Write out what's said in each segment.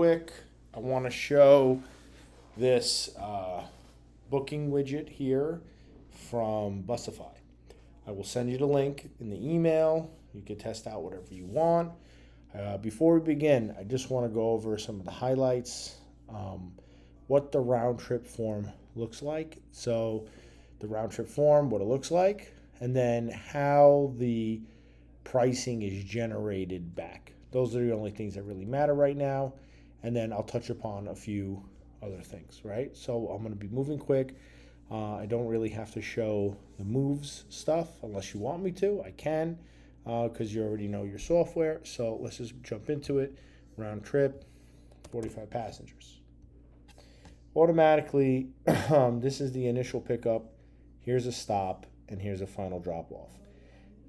Quick, I want to show this booking widget here from Busify. I will send you the link in the email. You can test out whatever you want. Before we begin, I just want to go over some of the highlights, what the round trip form looks like. So, the round trip form, what it looks like, and then how the pricing is generated back. Those are the only things that really matter right now. And then I'll touch upon a few other things, right? So I'm going to be moving quick. I don't really have to show the moves stuff unless you want me to. I can because you already know your software. So let's just jump into it. Round trip, 45 passengers. Automatically, this is the initial pickup. Here's a stop, and here's a final drop off.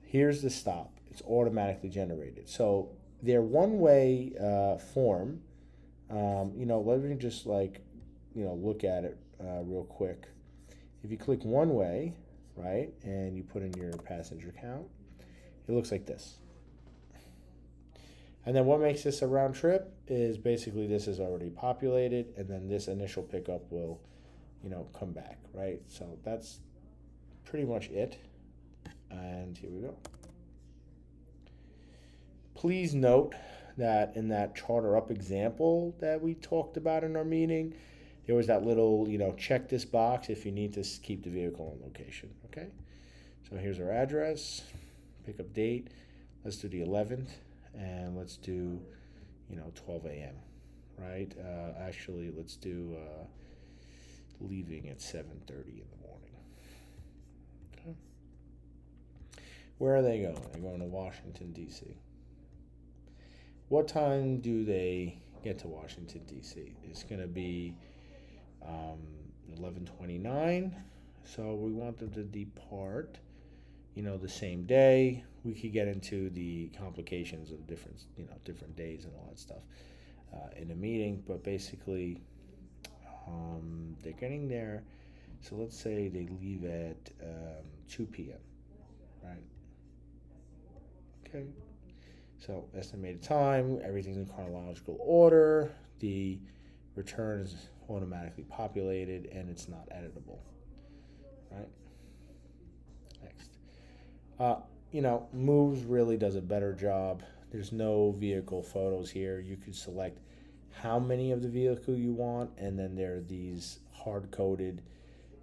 Here's the stop. It's automatically generated. So their one-way form, let me just look at it real quick. If you click one way, right, and you put in your passenger count, it looks like this. And then what makes this a round trip is basically this is already populated, and then this initial pickup will, come back, right? So that's pretty much it. And here we go. Please note that in that charter up example that we talked about in our meeting, there was that little, check this box if you need to keep the vehicle on location, okay? So here's our address, pickup date. Let's do the 11th, and let's do, 12 a.m., right? Actually, let's do leaving at 7:30 in the morning. Okay. Where are they going? They're going to Washington, D.C. What time do they get to Washington, D.C.? It's going to be 11:29. So we want them to depart, the same day. We could get into the complications of different days and all that stuff in a meeting. But basically, they're getting there. So let's say they leave at 2 p.m., right? Okay. So estimated time, everything's in chronological order. The return is automatically populated, and it's not editable. Right. Next. Moves really does a better job. There's no vehicle photos here. You could select how many of the vehicle you want, and then there are these hard-coded.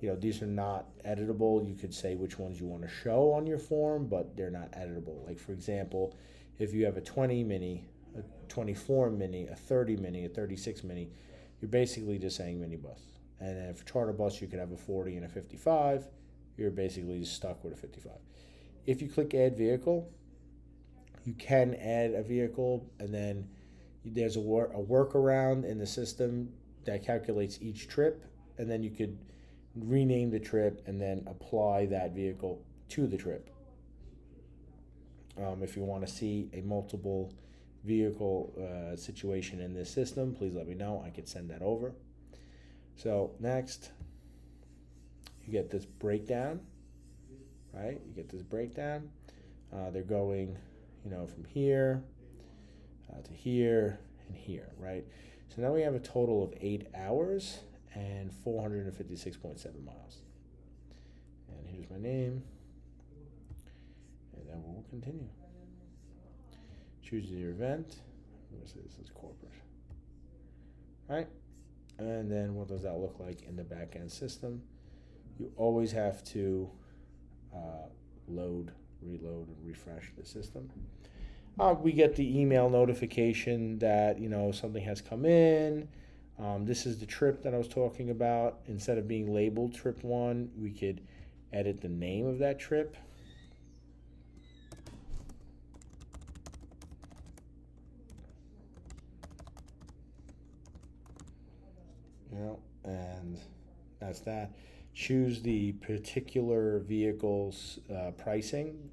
These are not editable. You could say which ones you want to show on your form, but they're not editable. Like, for example, if you have a 20 mini, a 24 mini, a 30 mini, a 36 mini, you're basically just saying minibus. And then for charter bus, you could have a 40 and a 55. You're basically just stuck with a 55. If you click add vehicle, you can add a vehicle, and then there's a workaround in the system that calculates each trip, and then you could rename the trip and then apply that vehicle to the trip. If you want to see a multiple vehicle situation in this system, please let me know. I could send that over. So next, you get this breakdown, right? You get this breakdown. They're going, from here to here and here, right? So now we have a total of 8 hours and 456.7 miles. And here's my name. And then we'll continue. Choose your event. I'm going to say this is corporate. All right. And then what does that look like in the back end system? You always have to load, reload, and refresh the system. We get the email notification that, something has come in. This is the trip that I was talking about. Instead of being labeled trip 1, we could edit the name of that trip. And that's that. Choose the particular vehicle's pricing.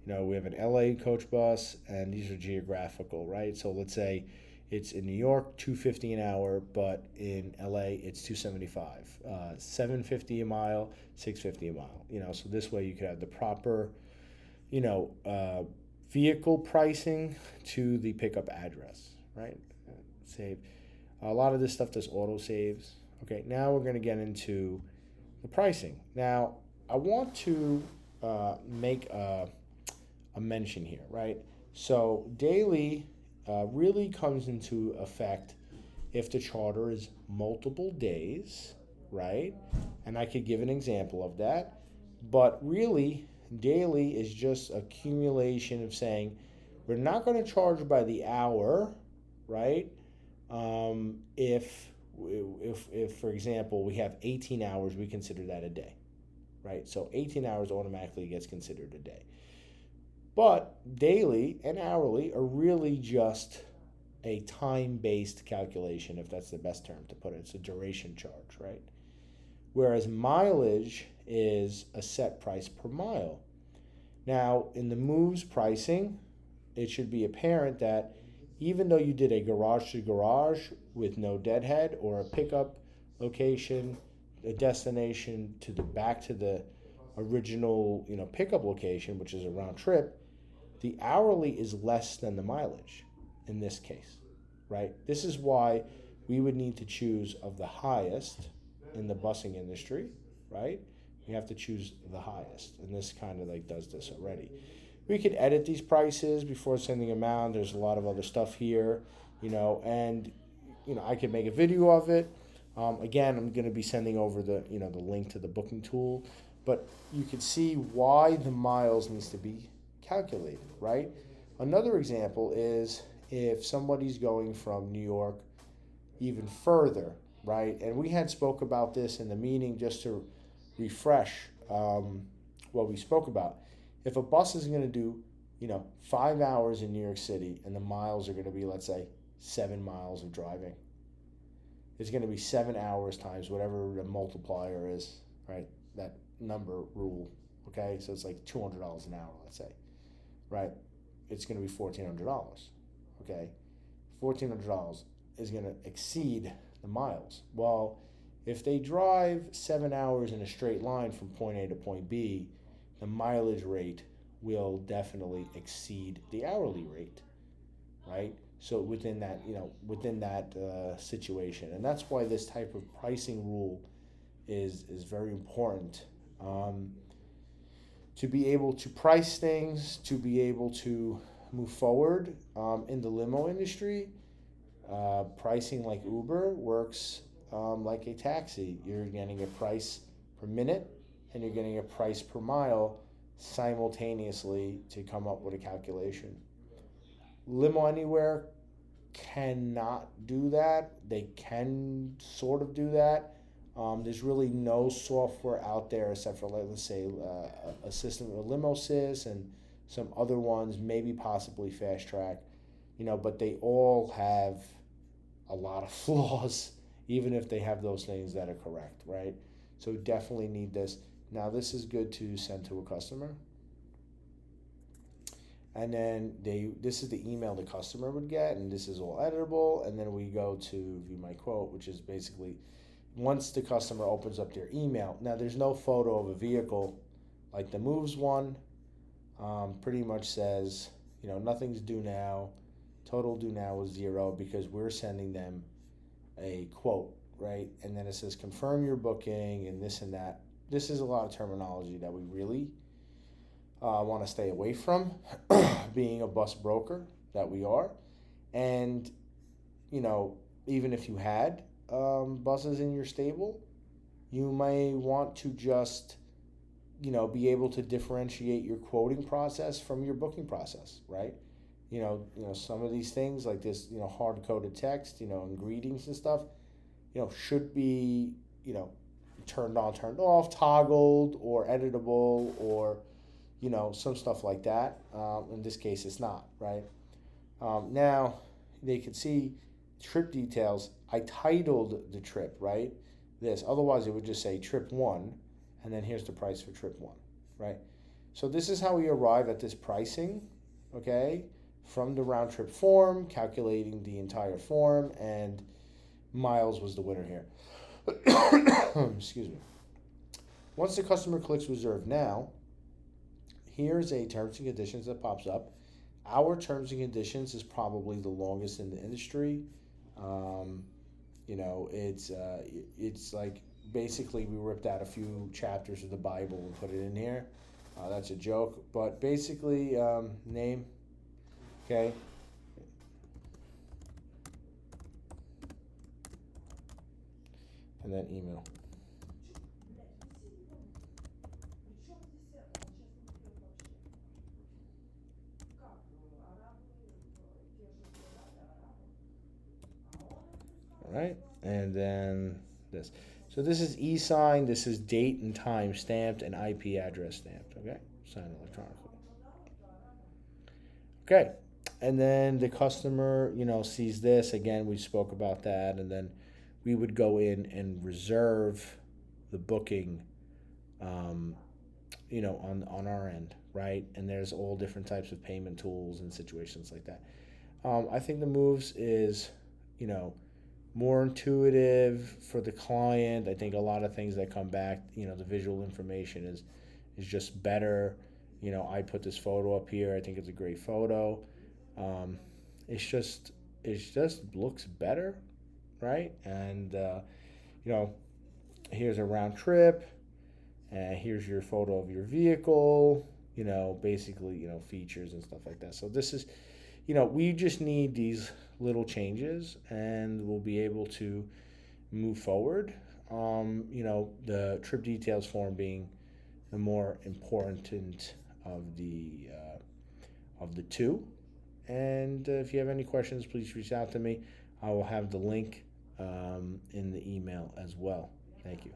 We have an LA coach bus, and these are geographical, right? So let's say it's in New York, $250 an hour, but in LA, it's $275. $750 a mile, $650 a mile. So this way you could have the proper, vehicle pricing to the pickup address, right? Save. A lot of this stuff does auto saves. Okay, now we're going to get into the pricing. Now, I want to make a mention here, right? So daily really comes into effect if the charter is multiple days, right? And I could give an example of that. But really, daily is just accumulation of saying we're not going to charge by the hour, right? If for example we have 18 hours, we consider that a day, right? So 18 hours automatically gets considered a day. But daily and hourly are really just a time-based calculation, if that's the best term to put it. It's a duration charge, right? Whereas mileage is a set price per mile. Now, in the moves pricing, it should be apparent that even though you did a garage to garage with no deadhead, or a pickup location, a destination to the back to the original, pickup location, which is a round trip, the hourly is less than the mileage in this case, right? This is why we would need to choose of the highest in the busing industry, right? We have to choose the highest, and this kind of like does this already. We could edit these prices before sending them out. There's a lot of other stuff here, and I could make a video of it. Again, I'm going to be sending over the link to the booking tool, but you can see why the miles needs to be calculated, right? Another example is if somebody's going from New York even further, right? And we had spoke about this in the meeting just to refresh what we spoke about. If a bus is going to do, 5 hours in New York City and the miles are going to be, let's say, 7 miles of driving, it's going to be 7 hours times whatever the multiplier is, right? That number rule, okay? So it's like $200 an hour, let's say, right? It's going to be $1,400, okay? $1,400 is going to exceed the miles. Well, if they drive 7 hours in a straight line from point A to point B, the mileage rate will definitely exceed the hourly rate, right? So within that, situation, and that's why this type of pricing rule is very important, to be able to price things, to be able to move forward in the limo industry. Pricing like Uber works like a taxi. You're getting a price per minute and you're getting a price per mile simultaneously to come up with a calculation. Limo Anywhere cannot do that. They can sort of do that. There's really no software out there except for, let's say, a system of LimoSys and some other ones, maybe possibly Fast Track, but they all have a lot of flaws, even if they have those things that are correct, right? So definitely need this. Now this is good to send to a customer. And then this is the email the customer would get, and this is all editable. And then we go to view my quote, which is basically once the customer opens up their email. Now there's no photo of a vehicle like the Moves one. Pretty much says, nothing's due now. Total due now is 0 because we're sending them a quote, right? And then it says confirm your booking and this and that. This is a lot of terminology that we really want to stay away from, being a bus broker that we are. And, even if you had buses in your stable, you may want to just, be able to differentiate your quoting process from your booking process, right? Some of these things like this, hard-coded text, and greetings and stuff, should be, turned on, turned off, toggled, or editable, or, some stuff like that. In this case, it's not, right? Now, they could see trip details. I titled the trip, right? This. Otherwise, it would just say trip 1, and then here's the price for trip 1, right? So this is how we arrive at this pricing, okay? From the round trip form, calculating the entire form, and miles was the winner here. Excuse me. Once the customer clicks reserve now, here's a terms and conditions that pops up. Our terms and conditions is probably the longest in the industry. It's like basically we ripped out a few chapters of the Bible and put it in here. That's a joke, but basically, name, okay, and then email. All right, and then this. So this is e-sign. This is date and time stamped and IP address stamped. Okay, signed electronically. Okay, and then the customer, sees this again. We spoke about that, and then we would go in and reserve the booking, um, on our end, right? And there's all different types of payment tools and situations like that. I think the moves is, you know, more intuitive for the client. I think a lot of things that come back, the visual information is just better. I put this photo up here. I think it's a great photo. Um, it's just looks better, right? And you know, here's a round trip. Here's your photo of your vehicle. Basically, features and stuff like that. So this is, we just need these little changes, and we'll be able to move forward. The trip details form being the more important of the two. And if you have any questions, please reach out to me. I will have the link in the email as well. Thank you.